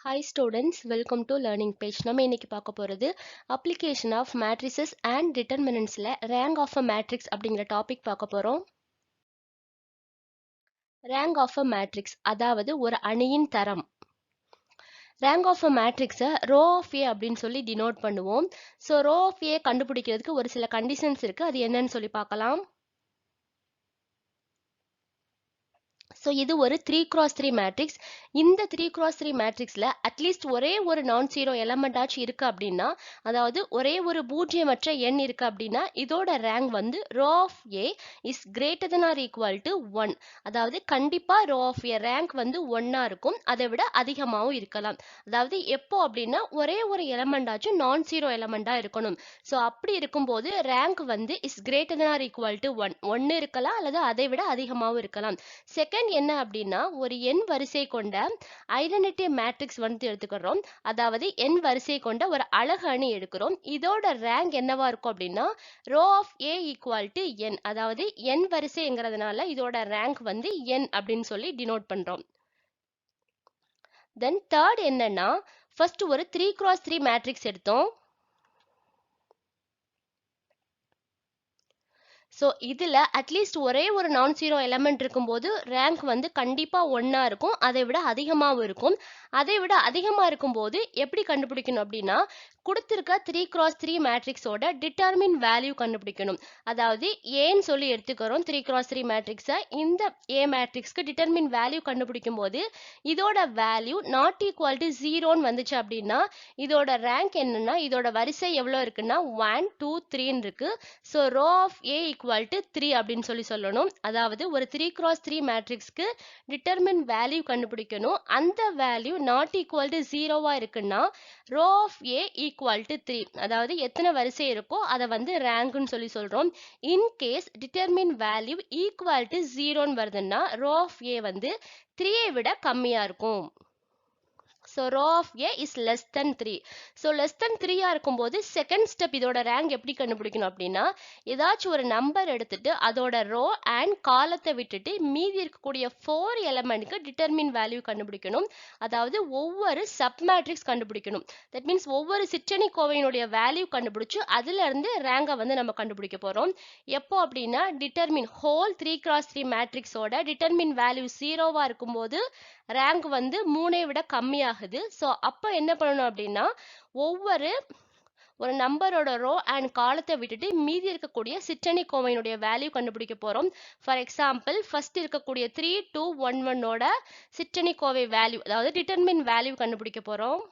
Hi students, welcome to learning page. நம்ம இன்னைக்கு பார்க்க போறது application of matrices and determinantsல rank of a matrix அப்படிங்கிற டாபிக் பார்க்க போறோம். rank of a matrix அதாவது ஒரு அணியின் தரம். rank of a matrix row of A அப்படின்னு சொல்லி denote பண்ணுவோம். So row of A கண்டுபிடிக்கிறதுக்கு ஒரு சில conditions இருக்கு. அது என்னன்னு சொல்லி பார்க்கலாம். ஸோ இது ஒரு 3x3 மேட்ரிக்ஸ். இந்த 3x3 மேட்ரிக்ஸில் அட்லீஸ்ட் ஒரே ஒரு நான் ஜீரோ எலமெண்ட் ஆச்சு இருக்கு அப்படின்னா, அதாவது ஒரே ஒரு பூஜ்ஜியமற்ற எண் இருக்கு அப்படின்னா இதோட ரேங்க் வந்து rho of A is greater than or equal to 1. அதாவது கண்டிப்பா ரோ ஆஃப் ஏ ரேங்க் வந்து 1ஆ இருக்கும், அதை விட அதிகமாகவும் இருக்கலாம். அதாவது எப்போ அப்படின்னா ஒரே ஒரு எலமெண்ட் ஆச்சும் நான் ஜீரோ எலமெண்டா இருக்கணும். ஸோ அப்படி இருக்கும்போது ரேங்க் வந்து is greater than or equal to 1 இருக்கலாம் அல்லது அதை விட அதிகமாகவும் இருக்கலாம். செகண்ட் என்ன அப்படின்னா ஒரு எண் வரிசை கொண்ட ஐடென்டிட்டி மேட்ரிக்ஸ் வந்து எடுத்துக்கிறோம். அதாவது எண் வரிசை கொண்ட ஒரு அலகு அணி எடுக்கிறோம். இதோட ரேங்க் என்னவா இருக்கும் அப்படின்னா row of A equal to N. அதாவது எண் வரிசைங்கிறதுனால இதோட ரேங்க் வந்து என் அப்படின்னு சொல்லி டினோட் பண்றோம். தென் தேர்ட் என்னன்னா ஃபர்ஸ்ட் ஒரு 3x3 மேட்ரிக்ஸ் எடுத்தோம். ஸோ இதில் அட்லீஸ்ட் ஒரே ஒரு நான் ஜீரோ எலமெண்ட் இருக்கும்போது ரேங்க் வந்து கண்டிப்பாக 1ஆ இருக்கும், அதை விட அதிகமாகவும் இருக்கும். அதை விட அதிகமாக இருக்கும்போது எப்படி கண்டுபிடிக்கணும் அப்படின்னா கொடுத்துருக்க 3x3 மேட்ரிக்ஸோட டிட்டர்மின் வேல்யூ கண்டுபிடிக்கணும். அதாவது ஏன்னு சொல்லி எடுத்துக்கிறோம் 3x3 மேட்ரிக்ஸை. இந்த ஏ மேட்ரிக்ஸ்க்கு டிட்டர்மின் வேல்யூ கண்டுபிடிக்கும் போது இதோட வேல்யூ நாட் ஈக்குவல் டு 0ன்னு வந்துச்சு அப்படின்னா இதோட ரேங்க் என்னன்னா இதோட வரிசை எவ்வளோ இருக்குன்னா 1 2 3 இருக்கு. So rho of A equal to 3 அப்படின்னு சொல்லி சொல்லணும். அதாவது ஒரு 3x3 மேட்ரிக்ஸ்க்கு டிட்டர்மின் வேல்யூ கண்டுபிடிக்கணும். அந்த வேல்யூ நாட் ஈக்குவல் டு 0வா இருக்குன்னா rho of A equal to 3. அதாவது எத்தனை வரிசை இருக்கோ அதை வந்து ரேங்க்னு சொல்லி சொல்றோம். In case determinant value equal to 0ன்னு வருதுன்னா ரோ ஆஃப் ஏ வந்து 3ஐ விட கம்மியா இருக்கும். So row of A is less than 3. So less than 3ஆ இருக்கும்போது செகண்ட் ஸ்டெப் இதோட ரேங்க் எப்படி கண்டுபிடிக்கணும் அப்படின்னா ஏதாச்சும் ஒரு நம்பர் எடுத்துட்டு அதோட ரோ அண்ட் காலத்தை விட்டுட்டு மீதி இருக்கக்கூடிய 4 எலமெண்ட்க்கு டிட்டர்மின் வேல்யூ கண்டுபிடிக்கணும். அதாவது ஒவ்வொரு சப் மேட்ரிக்ஸ் கண்டுபிடிக்கணும். தட் மீன்ஸ் ஒவ்வொரு சிற்றணி கோவையினுடைய வேல்யூ கண்டுபிடிச்சு அதுல இருந்து ரேங்கை வந்து நம்ம கண்டுபிடிக்க போறோம். எப்போ அப்படின்னா டிட்டர்மின் ஹோல் 3x3 மேட்ரிக்ஸோட டிட்டர்மின் வேல்யூ 0வா இருக்கும்போது ரேங்க் வந்து 3ஐ விட கம்மியாகுது. ஸோ அப்போ என்ன பண்ணணும் அப்படின்னா ஒரு நம்பரோட ரோ அண்ட் காலத்தை விட்டுட்டு மீதி இருக்கக்கூடிய சிற்றணி கோவையினுடைய வேல்யூ கண்டுபிடிக்க போறோம். ஃபார் எக்ஸாம்பிள் ஃபர்ஸ்ட் இருக்கக்கூடிய 3 2 1 1ஓட சிற்றணி கோவை வேல்யூ அதாவது டிட்டர்மின் வேல்யூ கண்டுபிடிக்க போறோம்.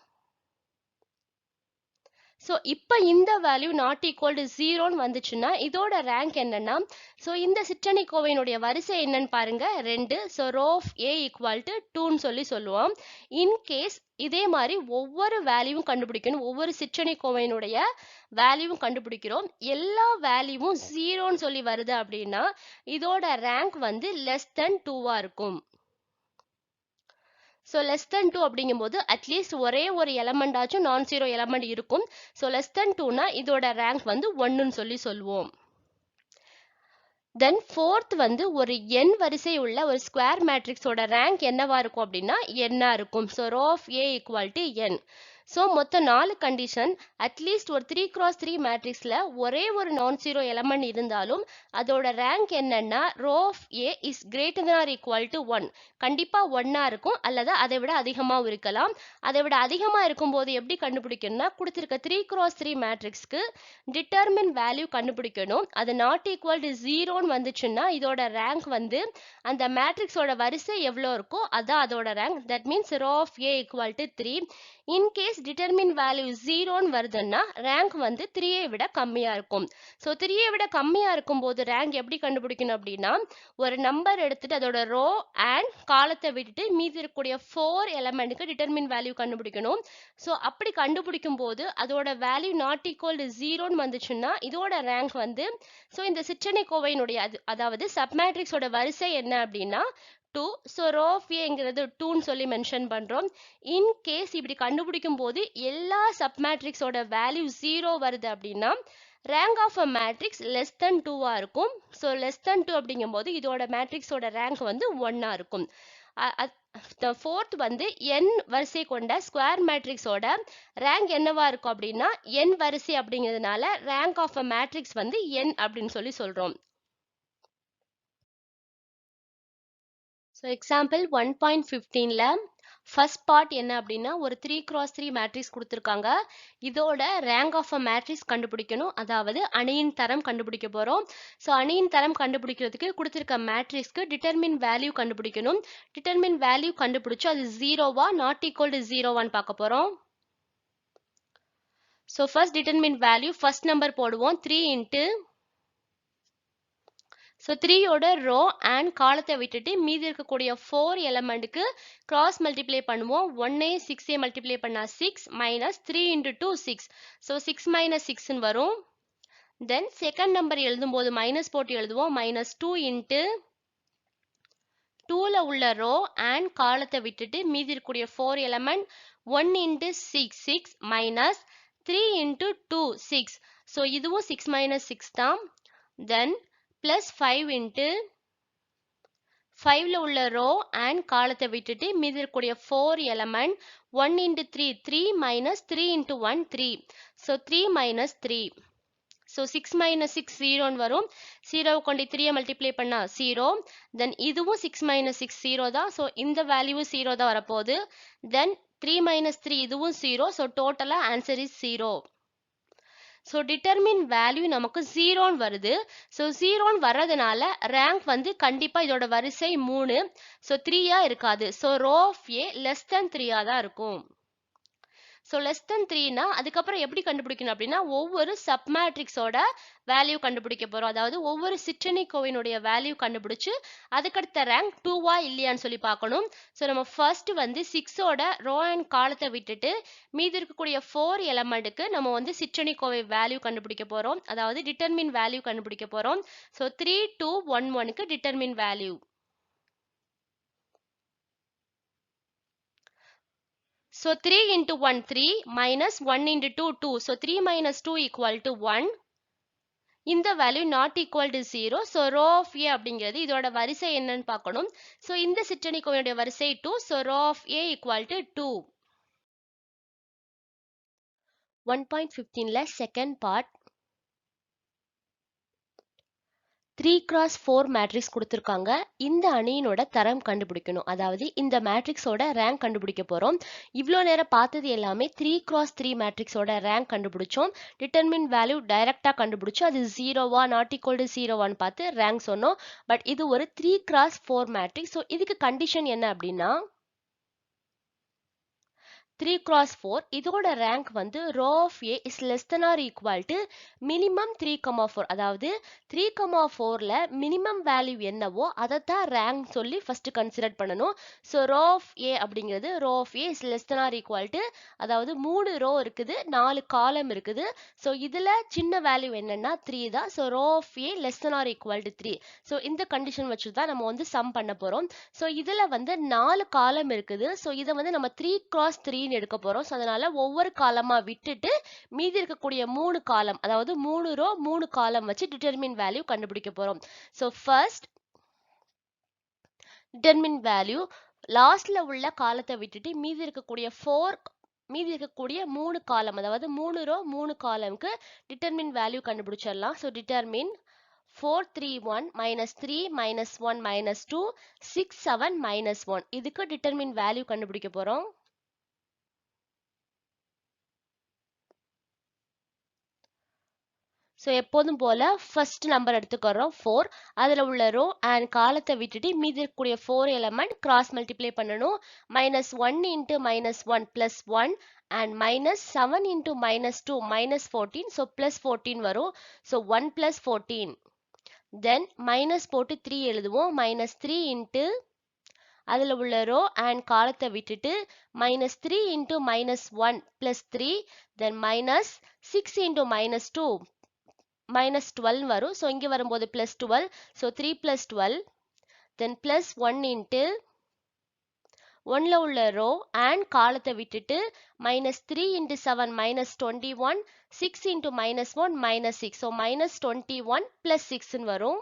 ஸோ இப்போ இந்த வேல்யூ நாட் ஈக்குவல் டு 0ன்னு வந்துச்சுன்னா இதோட ரேங்க் என்னன்னா ஸோ இந்த சிற்றணி கோவையினுடைய வரிசை என்னன்னு பாருங்க 2. So rho of A equal to 2ன்னு சொல்லி சொல்லுவோம். இன்கேஸ் இதே மாதிரி ஒவ்வொரு வேல்யூவும் கண்டுபிடிக்கணும். ஒவ்வொரு சிற்றணி கோவையினுடைய வேல்யூவும் கண்டுபிடிக்கிறோம். எல்லா வேல்யூவும் 0ன்னு சொல்லி வருது அப்படின்னா இதோட ரேங்க் வந்து லெஸ் தென் 2வா இருக்கும். ஸோ லெஸ் தென் 2 அப்படிங்கும்போது அட்லீஸ்ட் ஒரே ஒரு எலமெண்ட் ஆச்சும் நான் ஜீரோ எலமெண்ட் இருக்கும். ஸோ லெஸ் தென் 2னா இதோட ரேங்க் வந்து 1ன்னு சொல்லி சொல்லுவோம். தென் ஃபோர்த் வந்து ஒரு எண் வரிசை உள்ள ஒரு ஸ்கொயர் மேட்ரிக்ஸோட ரேங்க் என்னவா இருக்கும் அப்படின்னா எண்ணா இருக்கும். So rho of A equal to n. So மொத்தம் 4 கண்டிஷன். அட்லீஸ்ட் ஒரு 3x3 மேட்ரிக்ஸில் ஒரே ஒரு நான் ஜீரோ எலமெண்ட் இருந்தாலும் அதோட ரேங்க் என்னன்னா rho of A is greater than or equal to 1. கண்டிப்பாக 1ஆ இருக்கும் அல்லது அதை விட அதிகமாகவும் இருக்கலாம். அதை விட அதிகமாக இருக்கும்போது எப்படி கண்டுபிடிக்கணும்னா கொடுத்துருக்க 3x3 மேட்ரிக்ஸ்க்கு டிட்டர்மின் வேல்யூ கண்டுபிடிக்கணும். அது நாட் ஈக்குவல் டு 0ன்னு வந்துச்சுன்னா இதோட ரேங்க் வந்து அந்த மேட்ரிக்ஸோட வரிசை எவ்வளோ இருக்கோ அதான் அதோட rank. That means rho of A equal to 3. In case determinant value 0ன்னு வருதுன்னா ரேங்க் வந்து 3ஐ விட கம்மியா இருக்கும். ஸோ 3ஐ விட கம்மியா இருக்கும்போது ரேங்க் எப்படி கண்டுபிடிக்கணும் அப்படின்னா ஒரு நம்பர் எடுத்துட்டு அதோட ரோ அண்ட் காலத்தை விட்டுட்டு மீதி இருக்கக்கூடிய 4 எலமெண்ட்டுக்கு டிட்டர்மின் வேல்யூ கண்டுபிடிக்கணும். ஸோ அப்படி கண்டுபிடிக்கும் போது அதோட வேல்யூ நாட் ஈக்குவல் டு 0ன்னு வந்துச்சுன்னா இதோட ரேங்க் வந்து ஸோ இந்த சிற்றணி கோவையினுடைய அதாவது சப்மேட்ரிக்ஸோட வரிசை என்ன அப்படின்னா 2. ஸோ ரோ ஆஃப் ஏங்கிறது 2ன்னு சொல்லி மென்ஷன் பண்ணுறோம். இன்கேஸ் இப்படி கண்டுபிடிக்கும் போது எல்லா சப்மேட்ரிக்ஸோட வேல்யூ 0 வருது அப்படின்னா rank of a matrix less than 2வா இருக்கும். ஸோ லெஸ் தென் 2 அப்படிங்கும்போது இதோட மேட்ரிக்ஸோட ரேங்க் வந்து 1ஆ இருக்கும். ஃபோர்த் வந்து n வரிசை கொண்ட ஸ்கொயர் மேட்ரிக்ஸோட ரேங்க் என்னவா இருக்கும் அப்படின்னா n வரிசை அப்படிங்கிறதுனால ரேங்க் ஆஃப் அ மேட்ரிக்ஸ் வந்து n அப்படின்னு சொல்லி சொல்றோம். ஸோ எக்ஸாம்பிள் 1.15ல ஃபர்ஸ்ட் பார்ட் என்ன அப்படின்னா ஒரு 3x3 மேட்ரிக்ஸ் கொடுத்துருக்காங்க. இதோட ரேங்க் ஆஃப் அ மேட்ரிக்ஸ் கண்டுபிடிக்கணும், அதாவது அணியின் தரம் கண்டுபிடிக்க போறோம். ஸோ அணியின் தரம் கண்டுபிடிக்கிறதுக்கு கொடுத்துருக்க மேட்ரிக்ஸ்க்கு டிட்டர்மின் வேல்யூ கண்டுபிடிக்கணும். டிட்டர்மின் வேல்யூ கண்டுபிடிச்சு அது ஜீரோவா நாட் ஈக்குவல் டு ஜீரோவான்னு பார்க்க போறோம். So first determine value first number போடுவோம் 3 இன்ட்டு. ஸோ 3யோட ரோ அண்ட் காலத்தை விட்டுட்டு மீதி இருக்கக்கூடிய 4 எலமெண்ட்டுக்கு கிராஸ் மல்டிப்ளை பண்ணுவோம். 1 6 மல்டிப்ளை பண்ணா 6 மைனஸ் 3 இன்ட்டு 2 6. ஸோ 6 மைனஸ் 6ன்னு வரும். தென் செகண்ட் நம்பர் எழுதும்போது மைனஸ் போட்டு எழுதுவோம். மைனஸ் 2 இன்ட்டு 2ல உள்ள ரோ அண்ட் காலத்தை விட்டுட்டு மீதி இருக்கக்கூடிய 4 element 1 into 6 6 minus 3 into 2 6. So இதுவும் 6 மைனஸ் 6 தான். தென் plus 5 into 5ல உள்ள ரோ அண்ட் காலத்தை விட்டுட்டு மீதி இருக்கக்கூடிய 4 element 1 into 3 3 minus 3 into 1 3. so 3 minus 3. so 6 minus 6 0 வரும். 0 கொண்டு 3 மல்டிப்ளை பண்ணா 0. then இதுவும் 6 minus 6 0 தான். so இந்த வேல்யூ 0 தான் வரப்போகுது. then 3 minus 3 இதுவும் 0. so டோட்டலா answer is 0. So determine value நமக்கு 0ன்னு வருது. ஸோ 0ன்னு வர்றதுனால ரேங்க் வந்து கண்டிப்பாக இதோட வரிசை 3. ஸோ 3 இருக்காது. So rho of A less than 3 தான் இருக்கும். ஸோ லெஸ் தென் 3னா அதுக்கப்புறம் எப்படி கண்டுபிடிக்கணும் அப்படின்னா ஒவ்வொரு சப்மேட்ரிக்ஸோட வேல்யூ கண்டுபிடிக்க போகிறோம். அதாவது ஒவ்வொரு சிற்றணி கோவையினுடைய வேல்யூ கண்டுபிடிச்சு அதுக்கடுத்த ரேங்க் 2வா இல்லையான்னு சொல்லி பார்க்கணும். ஸோ நம்ம ஃபர்ஸ்ட் வந்து 6ஓட ரோ அண்ட் காலத்தை விட்டுட்டு மீதி இருக்கக்கூடிய 4 எலமெண்ட்டுக்கு நம்ம வந்து சிற்றணி கோவை வேல்யூ கண்டுபிடிக்க போகிறோம். அதாவது டிட்டர்மின் வேல்யூ கண்டுபிடிக்க போகிறோம். ஸோ 3 2 1 1க்கு determine value. So 3 into 1 3 minus 1 into 2 2. So 3 minus 2 equal to 1. இந்த value not equal to 0. So rho of A அப்படிங்கிறது இதோட வரிசை என்னன்னு பார்க்கணும். ஸோ இந்த சிற்றணி கோவையுடைய வரிசை 2. So rho of A equal to 2. 1.15ல செகண்ட் பார்ட் 3x4 மேட்ரிக்ஸ் கொடுத்துருக்காங்க. இந்த அணியினோட தரம் கண்டுபிடிக்கணும், அதாவது இந்த மேட்ரிக்ஸோட ரேங்க் கண்டுபிடிக்க போகிறோம். இவ்வளோ நேரம் பார்த்தது எல்லாமே 3x3 மேட்ரிக்ஸோட ரேங்க் கண்டுபிடிச்சோம். டிட்டர்மின் வேல்யூ டைரக்டாக கண்டுபிடிச்சோம். அது 0வா நாட் ஈக்குவல் டு 0வான்னு பார்த்து ரேங்க் சொன்னோம். பட் இது ஒரு 3x4 மேட்ரிக்ஸ். ஸோ இதுக்கு கண்டிஷன் என்ன அப்படின்னா 3x4 இதோட ரேங்க் வந்து rho of A is less than or equal to minimum 3,4. அதாவது 3,4ல மினிமம் வேல்யூ என்னவோ அதை தான் ரேங்க் சொல்லி ஃபர்ஸ்ட் கன்சிடர் பண்ணணும். ஸோ ரோ ஆஃப் ஏ அப்படிங்கிறது rho of A is less than or equal to, அதாவது 3 ரோ இருக்குது 4 காலம் இருக்குது. ஸோ இதில் சின்ன வேல்யூ என்னன்னா 3 தான். So rho of A less than or equal to 3. So இந்த கண்டிஷன் வச்சு தான் நம்ம வந்து சம் பண்ண போகிறோம். ஸோ இதில் வந்து 4 காலம் இருக்குது. ஸோ இதை வந்து நம்ம 3x3 எடுக்க போறோம். சோ அதனால ஒவ்வொரு காலமா விட்டுட்டு மீதி இருக்கக்கூடிய 3 காலம், அதாவது 3 ரோ 3 காலம் வச்சு டிட்டர்மின் வேல்யூ கண்டுபிடிக்க போறோம். சோ ஃபர்ஸ்ட் டிட்டர்மின் வேல்யூ லாஸ்ட்ல உள்ள காலத்தை விட்டுட்டு மீதி இருக்கக்கூடிய 3 காலம், அதாவது 3 ரோ 3 காலம்க்கு டிட்டர்மின் வேல்யூ கண்டுபிடிச்சிடலாம். So determine 431 minus 3 minus 1 minus 2 6 7 minus 1. இதுக்கு டிட்டர்மின் வேல்யூ கண்டுபிடிக்க போறோம். ஸோ எப்போதும் போல ஃபர்ஸ்ட் நம்பர் எடுத்துக்கிறோம் 4. அதில் உள்ள ரோ அண்ட் காலத்தை விட்டுட்டு மீதி இருக்கக்கூடிய 4 எலமெண்ட் கிராஸ் மல்டிப்ளை பண்ணணும். Minus 1 into minus 1 plus 1 and minus 7 into minus 2 minus 14. So plus 14 வரும். So 1 plus 14. தென் மைனஸ் போட்டு 3 எழுதுவோம். மைனஸ் 3 இன்ட்டு அதில் உள்ள ரோ அண்ட் காலத்தை விட்டுட்டு மைனஸ் 3 இன்ட்டு மைனஸ் 1 பிளஸ் 3. தென் மைனஸ் 6 இன்ட்டு மைனஸ் 2 minus 12 வரும். ஸோ இங்கே வரும்போது plus 12. So 3 plus 12. then plus 1 into 1ல உள்ள ரோ அண்ட் காலத்தை விட்டுட்டு minus 3 into 7 minus 21. 6 into minus 1 minus 6. So minus 21 plus 6 வரும்.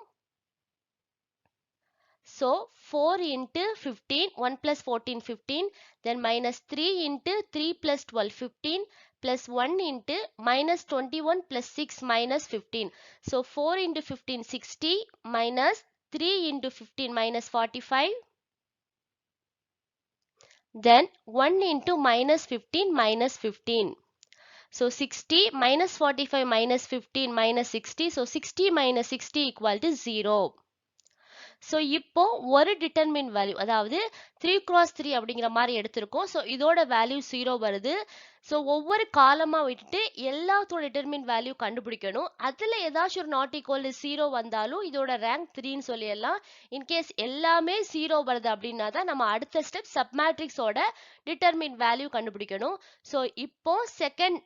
So 4 into 15, 1 plus 14, 15, then minus 3 into 3 plus 12, 15, plus 1 into minus 21 plus 6 minus 15. So 4 into 15, 60, minus 3 into 15, minus 45. Then 1 into minus 15, minus 15. So 60 minus 45 minus 15 minus 60. So 60 minus 60 equal to 0. So இப்போ ஒரு determinant value அதாவது 3x3 அப்படிங்கிற மாதிரி எடுத்திருக்கோம். So இதோட value 0 வருது. So ஒவ்வொரு காலமாக விட்டுட்டு எல்லாத்தோட டிட்டர்மின் வேல்யூ கண்டுபிடிக்கணும். அதில் ஏதாச்சும் ஒரு நாட் ஈக்குவல் 0 வந்தாலும் இதோட ரேங்க் 3ன்னு சொல்லிடலாம். இன்கேஸ் எல்லாமே 0 வருது அப்படின்னா தான் நம்ம அடுத்த ஸ்டெப் சப்மேட்ரிக்ஸோட டிட்டர்மின் வேல்யூ கண்டுபிடிக்கணும். ஸோ இப்போ செகண்ட்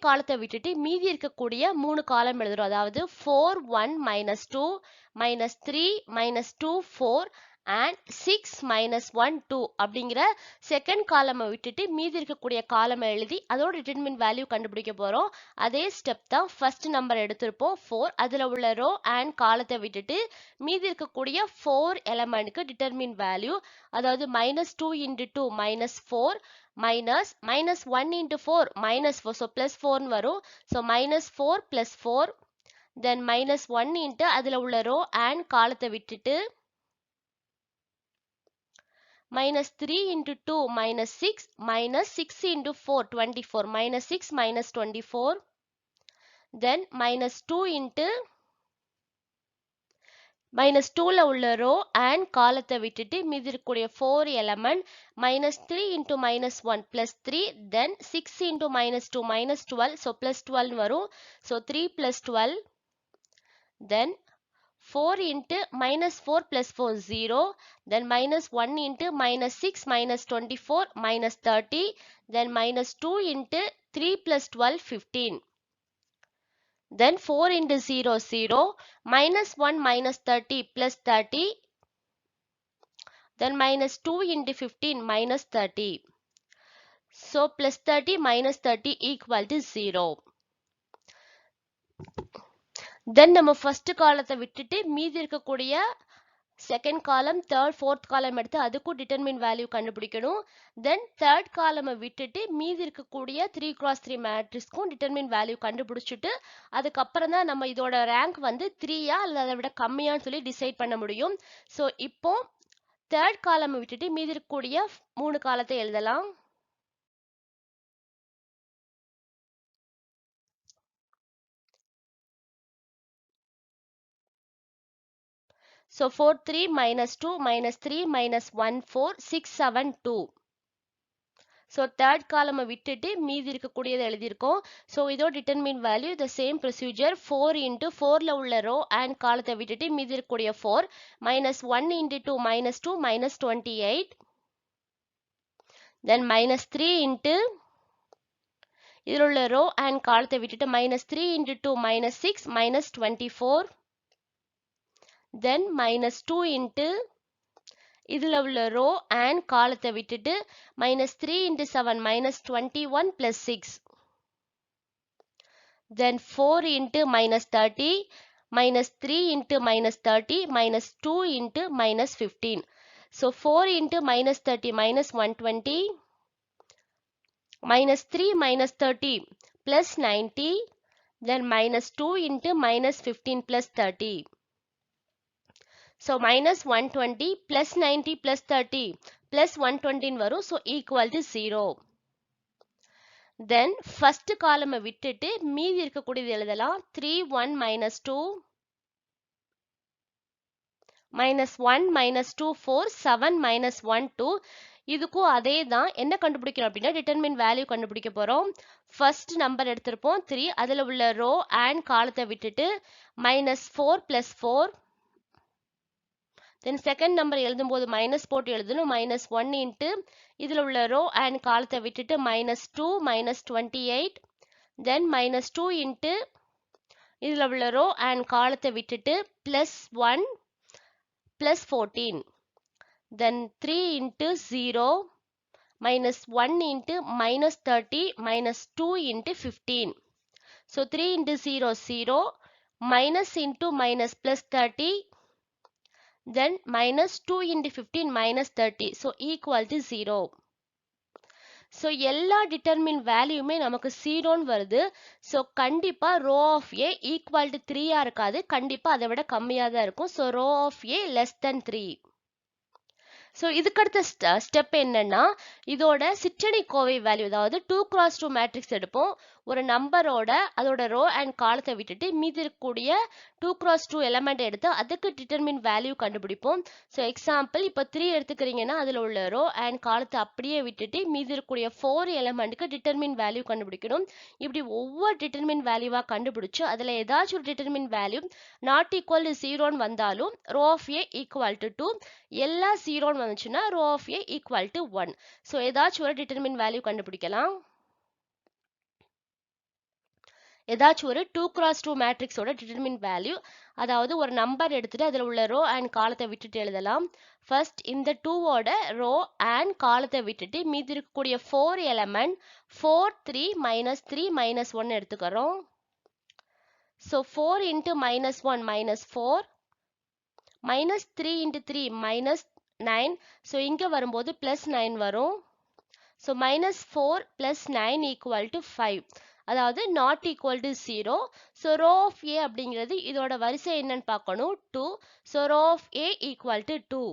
காலத்தை விட்டுட்டு மீதி இருக்கக்கூடிய 3 காலம் எழுதுறோம். அதாவது 4 1 minus 2 minus 3 minus 2 4 and 6 minus 1 2 அப்படிங்கிற செகண்ட் காலமை விட்டுட்டு மீதி இருக்கக்கூடிய காலமை எழுதி அதோட டிட்டர்மின் வேல்யூ கண்டுபிடிக்க போறோம். அதே ஸ்டெப் தான் ஃபர்ஸ்ட் நம்பர் எடுத்திருப்போம் 4. அதுல உள்ள ரோ அண்ட் காலத்தை விட்டுட்டு மீதி இருக்கக்கூடிய 4 எலமெண்ட்க்கு டிட்டர்மின் வேல்யூ அதாவது -2 into 2 -4 minus 1 into 4 -4, so plus 4 வரும். so -4 plus 4, then -1 into அதுல உள்ள ரோ and காலத்தை விட்டுட்டு -3 into 2 -6 -6 into 4 24 -6 -24, then -2 into -2ல உள்ள ரோ அண்ட் காலத்தை விட்டுட்டு மீதி இருக்கக்கூடிய 4 element -3 into -1 plus 3, then 6 into -2 -12, so plus 12 வரும். so 3 plus 12, then 4 into -4 plus 4 0, then -1 into -6 -24 -30, then -2 into 3 plus 12 15. Then 4 into 0 0, -1 -30 plus 30, then -2 into 15 -30. So plus 30 minus 30 equal to 0. Then நம்ம first காலத்தை விட்டுட்டு மீதி இருக்கக்கூடிய செகண்ட் காலம் தேர்ட் ஃபோர்த் காலம் எடுத்து அதுக்கும் determine value கண்டுபிடிக்கணும். தென் தேர்ட் காலமை விட்டுட்டு மீதி இருக்கக்கூடிய 3x3 மேட்ரிக்ஸ்க்கும் டிட்டர்மின் வேல்யூ கண்டுபிடிச்சிட்டு அதுக்கப்புறம் தான் நம்ம இதோட ரேங்க் வந்து 3யா அல்லது அதை விட கம்மியான்னு சொல்லி டிசைட் பண்ண முடியும். ஸோ இப்போ தேர்ட் காலமை விட்டுட்டு மீதி இருக்கக்கூடிய 3 காலத்தை எழுதலாம். So 4 3 minus 2 minus 3 minus 1 4 6 7 2. So third column விட்டுட்டு மீதி இருக்கக்கூடியது எழுதியிருக்கோம். So இதோ determine value the same procedure 4 into 4ல உள்ள row and காலத்தை விட்டுட்டு மீதி இருக்கக்கூடிய 4 minus 1 into 2 minus 2 minus 28, then minus 3 into இதில் உள்ள row and காலத்தை விட்டுட்டு minus 3 into 2 minus 6 minus 24, then minus 2 into இதில் உள்ள row and காலத்தை விட்டுட்டு -3 into 7 -21 plus 6, then 4 into -30, -3 into -30, -2 into -15. So 4 into -30 -120, -3 -30 plus 90, then -2 into -15 plus 30. So minus 120 plus 90 plus 30 plus 120 வரும். So equal to 0. Then first column விட்டுட்டு மீதி இருக்கக்கூடியது எழுதலாம். 3 1 minus 2 minus 1 minus 2 4 7 minus 1 2. இதுக்கும் அதே தான். என்ன கண்டுபிடிக்கிறோம் அப்படின்னா டிட்டர்மின் வேல்யூ கண்டுபிடிக்க போறோம். ஃபர்ஸ்ட் நம்பர் எடுத்திருப்போம் 3. அதில் உள்ள ரோ அண்ட் காலத்தை விட்டுட்டு -4 plus 4, then செகண்ட் நம்பர் எழுதும்போது மைனஸ் போட்டு எழுதணும். -1 into இதில் உள்ள ரோ அண்ட் காலத்தை விட்டுட்டு -2 -28, then -2 into இதில் உள்ள ரோ அண்ட் காலத்தை விட்டுட்டு +1 +14, then 3 into 0 -1 into -30 -2 into 15. So 3 into 0, 0. Minus into minus plus 30. Then minus 2 into 15 minus 30. So equal to 0. So எல்லா determine வேல்யூமே நமக்கு 0 வருது. So கண்டிப்பா row of A equal to 3 இருக்காது. கண்டிப்பா அதை விட கம்மியா தான் இருக்கும். So row of A less than 3. So இதுக்கடுத்த ஸ்டெப் என்னன்னா இதோட சிற்றணி கோவை வேல்யூ அதாவது 2x2 மேட்ரிக்ஸ் எடுப்போம். ஒரு நம்பரோட அதோட ரோ அண்ட் காலத்தை விட்டுட்டு மீதி இருக்கக்கூடிய 2x2 எலமெண்ட் எடுத்து அதுக்கு டிட்டர்மின் வேல்யூ கண்டுபிடிப்போம். ஸோ எக்ஸாம்பிள் இப்போ 3 எடுத்துக்கிறீங்கன்னா அதில் உள்ள ரோ அண்ட் காலத்தை அப்படியே விட்டுட்டு மீதி இருக்கக்கூடிய 4 எலமெண்ட்டுக்கு டிட்டர்மின் வேல்யூ கண்டுபிடிக்கணும். இப்படி ஒவ்வொரு டிட்டர்மின் வேல்யூவாக கண்டுபிடிச்சு அதில் ஏதாச்சும் ஒரு determinant value not equal to 0 வந்தாலும் rho of A equal to 2 எல்லா 0 வந்துச்சுன்னா rho of A equal to 1. So ஏதாச்சும் ஒரு டிட்டர்மின் வேல்யூ கண்டுபிடிக்கலாம். ஏதாச்சும் ஒரு 2x2 மேட்ரிக்ஸோட டிட்டர்மின் வேல்யூ அதாவது ஒரு நம்பர் எடுத்துட்டு அதில் உள்ள ரோ அண்ட் காலத்தை விட்டுட்டு எழுதலாம். ஃபர்ஸ்ட் இந்த 2ஓட ரோ அண்ட் காலத்தை விட்டுட்டு மீதி இருக்கக்கூடிய 4 எலமெண்ட் 4 3 -3 -1 எடுத்துக்கிறோம். So 4 into -1 -4 -3 into 3 -9. ஸோ இங்கே வரும்போது +9 வரும். ஸோ -4 + 9 = 5. அதாவது not equal to 0. So rho of A அப்படிங்கிறது இதோட வரிசை என்னன்னு பார்க்கணும் 2. So rho of A equal to 2.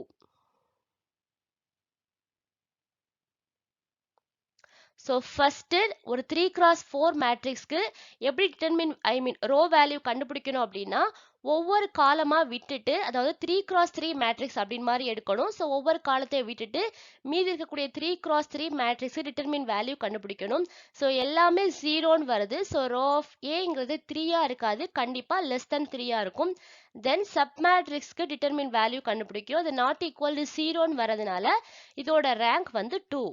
So first ஒரு 3x4 மேட்ரிக்ஸ்க்கு எப்படி டிட்டர்மின் ரோ வேல்யூ கண்டுபிடிக்கணும் அப்படின்னா ஒவ்வொரு காலமா விட்டுட்டு அதாவது 3x3 மேட்ரிக்ஸ் அப்படின்னு மாதிரி எடுக்கணும். ஸோ ஒவ்வொரு காலத்தையும் விட்டுட்டு மீதி இருக்கக்கூடிய 3x3 மேட்ரிக்ஸ் டிட்டர்மின் வேல்யூ கண்டுபிடிக்கணும். ஸோ எல்லாமே 0 வருது. ஸோ ரோ ஆஃப் ஏங்கிறது 3 இருக்காது, கண்டிப்பா லெஸ் தென் 3 இருக்கும். தென் சப் மேட்ரிக்ஸ்க்கு டிட்டர்மின் வேல்யூ கண்டுபிடிக்கும். அது நாட் ஈக்குவல் டு 0 வரதுனால இதோட ரேங்க் வந்து 2.